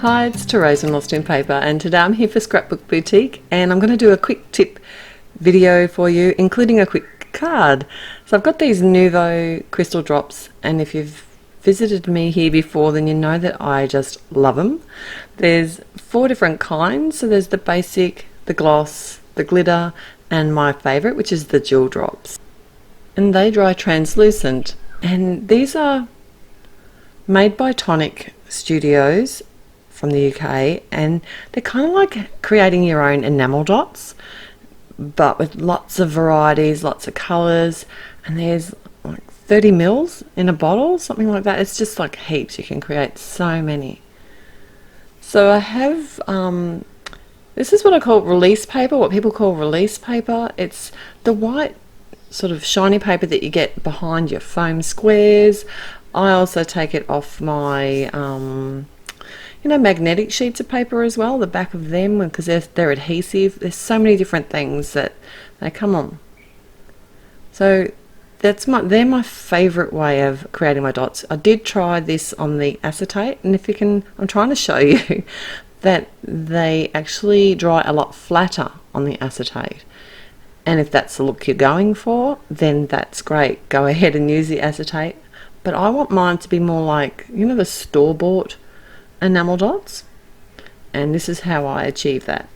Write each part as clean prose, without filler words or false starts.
Hi, it's Therese from Lostinpaper, and today I'm here for Scrapbook Boutique, and I'm going to do a quick tip video for you, including a quick card. So I've got these Nuvo crystal drops, and if you've visited me here before, then you know that I just love them. There's 4 different kinds, so there's the basic, the gloss, the glitter, and my favourite, which is the jewel drops. And they dry translucent, and these are made by Tonic Studios from the UK, and they're kind of like creating your own enamel dots, but with lots of varieties, lots of colours, and there's like 30 mils in a bottle, something like that. It's just like heaps. You can create so many. So I have this is what I call release paper, what people call release paper. It's the white sort of shiny paper that you get behind your foam squares. I also take it off my magnetic sheets of paper as well, the back of them, because they're adhesive. There's so many different things that they come on. So they're my favourite way of creating my dots. I did try this on the acetate, and if you can, I'm trying to show you that they actually dry a lot flatter on the acetate. And if that's the look you're going for, then that's great. Go ahead and use the acetate. But I want mine to be more like, the store-bought enamel dots, and this is how I achieve that.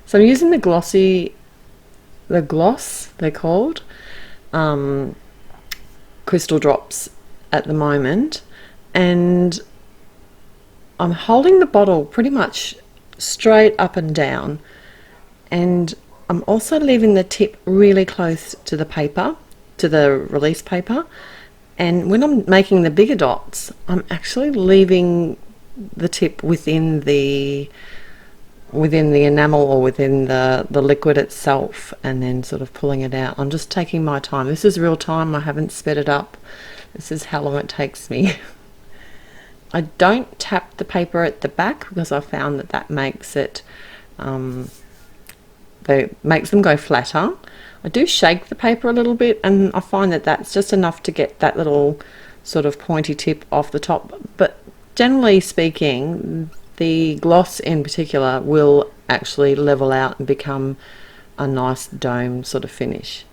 So I'm using the gloss they're called crystal drops at the moment, and I'm holding the bottle pretty much straight up and down, and I'm also leaving the tip really close to the paper, to the release paper. And when I'm making the bigger dots, I'm actually leaving the tip within the enamel or within the liquid itself, and then sort of pulling it out. I'm just taking my time. This is real time. I haven't sped it up. This is how long it takes me. I don't tap the paper at the back because I found that makes it makes them go flatter. I do shake the paper a little bit, and I find that that's just enough to get that little sort of pointy tip off the top. But generally speaking, the gloss in particular will actually level out and become a nice dome sort of finish.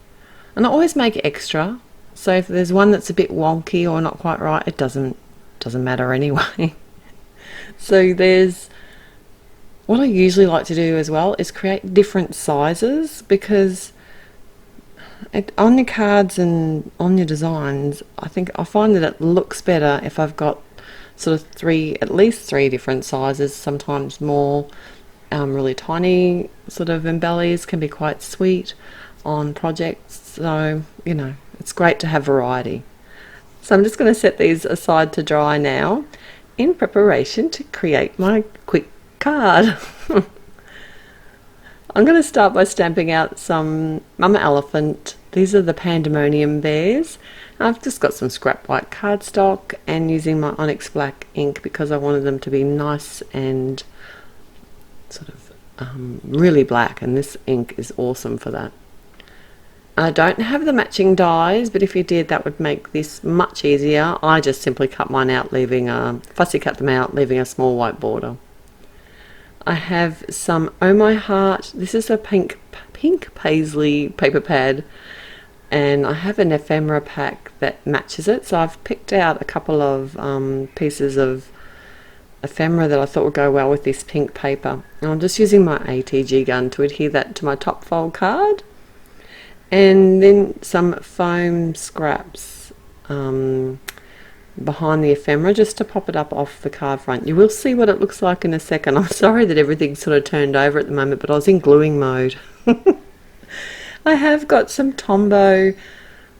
And I always make extra, so if there's one that's a bit wonky or not quite right, it doesn't matter anyway. So there's what I usually like to do as well is create different sizes, because on your cards and on your designs, I find that it looks better if I've got sort of at least three different sizes, sometimes more. Really tiny sort of embellies can be quite sweet on projects, so it's great to have variety. So I'm just going to set these aside to dry now in preparation to create my quick card. I'm going to start by stamping out some Mama Elephant. These are the Pandemonium bears. I've just got some scrap white cardstock and using my Onyx black ink because I wanted them to be nice and sort of really black, and this ink is awesome for that. I don't have the matching dies, but if you did, that would make this much easier. I just simply cut mine out, fussy cut them out, leaving a small white border. I have some Oh My Heart. This is a pink paisley paper pad, and I have an ephemera pack that matches it. So I've picked out a couple of pieces of ephemera that I thought would go well with this pink paper. And I'm just using my ATG gun to adhere that to my top fold card. And then some foam scraps behind the ephemera just to pop it up off the card front. You will see what it looks like in a second. I'm sorry that everything's sort of turned over at the moment, but I was in gluing mode. I have got some Tombow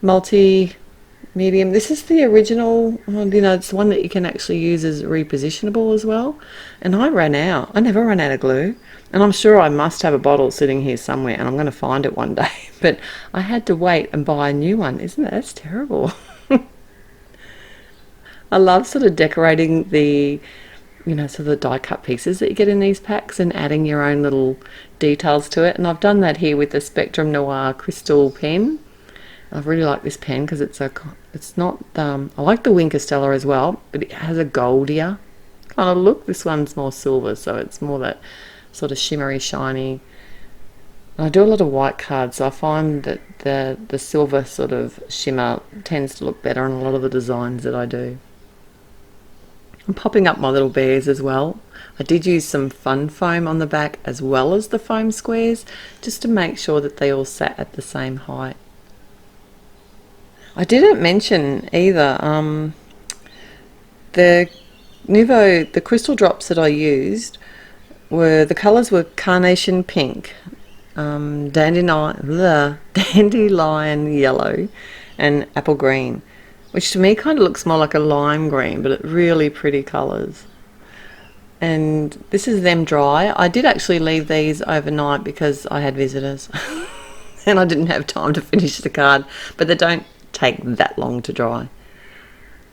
multi-medium. This is the original, it's the one that you can actually use as repositionable as well. And I never ran out of glue. And I'm sure I must have a bottle sitting here somewhere, and I'm going to find it one day. But I had to wait and buy a new one. That's terrible. I love sort of decorating the, sort of the die cut pieces that you get in these packs and adding your own little details to it. And I've done that here with the Spectrum Noir crystal pen. I really like this pen because I like the Wink Stella as well, but it has a goldier kind of look. This one's more silver, so it's more that sort of shimmery, shiny. I do a lot of white cards, so I find that the silver sort of shimmer tends to look better on a lot of the designs that I do. I'm popping up my little bears as well. I did use some fun foam on the back as well as the foam squares, just to make sure that they all sat at the same height. I didn't mention either, the crystal drops that I used the colours were carnation pink, dandelion yellow, and apple green, which to me kind of looks more like a lime green, but it's really pretty colours. And this is them dry. I did actually leave these overnight because I had visitors and I didn't have time to finish the card, but they don't take that long to dry.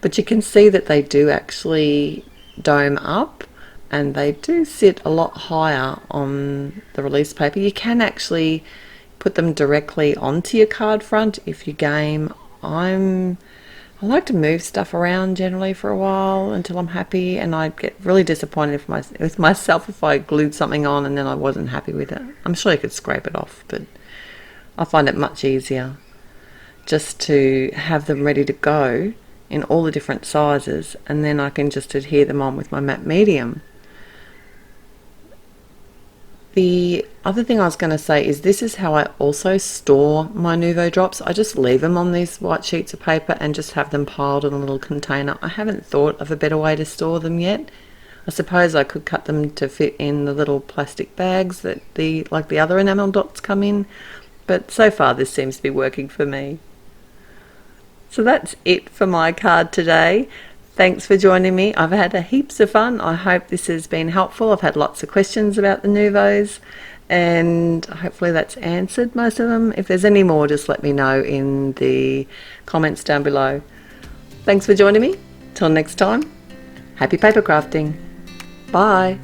But you can see that they do actually dome up, and they do sit a lot higher on the release paper. You can actually put them directly onto your card front if you game. I like to move stuff around generally for a while until I'm happy, and I'd get really disappointed with myself if I glued something on and then I wasn't happy with it. I'm sure you could scrape it off, but I find it much easier just to have them ready to go in all the different sizes, and then I can just adhere them on with my matte medium. The other thing I was going to say is this is how I also store my Nuvo drops. I just leave them on these white sheets of paper and just have them piled in a little container. I haven't thought of a better way to store them yet. I suppose I could cut them to fit in the little plastic bags that like the other enamel dots come in, but so far this seems to be working for me. So that's it for my card today. Thanks for joining me. I've had heaps of fun. I hope this has been helpful. I've had lots of questions about the Nuvos, and hopefully that's answered most of them. If there's any more, just let me know in the comments down below. Thanks for joining me. Till next time, happy paper crafting. Bye.